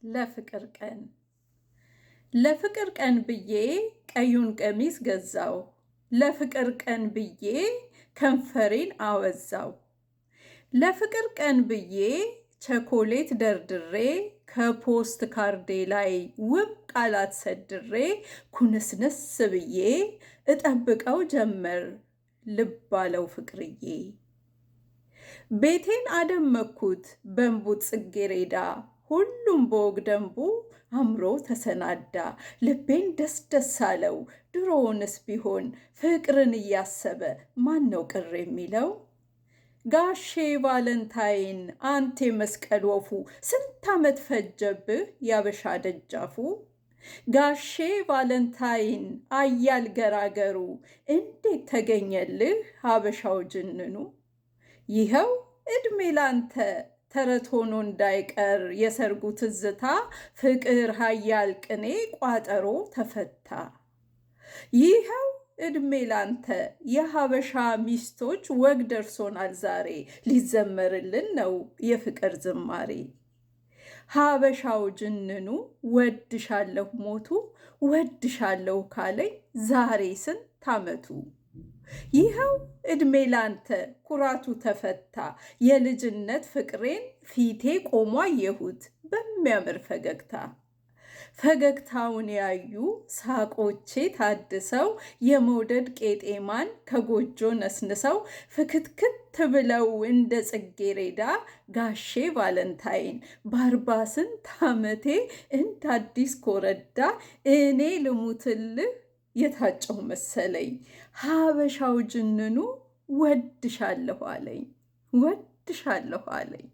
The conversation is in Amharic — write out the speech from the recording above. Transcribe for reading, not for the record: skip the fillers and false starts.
ለፍቅር ቀን ለፍቅር ቀን ብዬ ቀዩን ቀሚስ ገዛው። ለፍቅር ቀን ብዬ ከንፈሬን አወዛው። ለፍቅር ቀን ብዬ ቸኮሌት ደርድሬ ከፖስት ካርዴ ላይ ውብ ቃላት ሰድሬ ኩንስንስ ብዬ እጠብቀው ጀመር ልብ አለው ፍቅርዬ። ቤቴን አደመኩት በእንቡጥ ጽጌሬዳ፣ ሁሉም በወግ ደንቡ አምሮ ተሰናዳ። ልቤን ደስ ደስ አለው ድሮውንስ ቢሆን ፍቅርን እያሰበ ማን ነው ቅር የሚለው? ጋሼ ቫለንታይን አንቴ መስቀል ወፉ፣ ስንት ዓመት ፈጀብህ ያበሻ ደጃፉ? ጋሼ ቫለንታይን አያል ገራገሩ፣ እንዴት ተገኘልህ ሀበሻው ጅንኑ? ይኸው ዕድሜ ላንተ ተረት ሆኖ እንዳይቀር የሰርጉ ትዝታ፣ ፍቅር ሀያል ቅኔ ቋጠሮ ተፈታ። ይኸው ዕድሜ ላንተ የሀበሻ ሚስቶች ወግ ደርሶናል ዛሬ፣ ሊዘመርልን ነው የፍቅር ዝማሬ። ሀበሻው ጅንኑ ወድሻለሁ ሞቱ፣ ወድሻለሁ ካለኝ ዛሬ ስንት ዓመቱ? ይኸው ዕድሜ ላንተ ኩራቱ ተፈታ፣ የልጅነት ፍቅሬን ፊቴ ቆሞ አየሁት በሚያምር ፈገግታ። ፈገግታውን ያዩ ሳቆቼ ታድሰው፣ የመውደድ ቄጤማን ከጎጆ ነስንሰው፣ ፍክትክት ብለው እንደ ጽጌሬዳ ጋሼ ቫለንታይን በ40 ስንት ዓመቴ እንደ አዲስ ኮረዳ እኔ ልሙትልህ የታጨው መሰለኝ፣ ሀበሻው ጅንኑ ወድሻለሁ አለኝ፣ ወድሻለሁ አለኝ።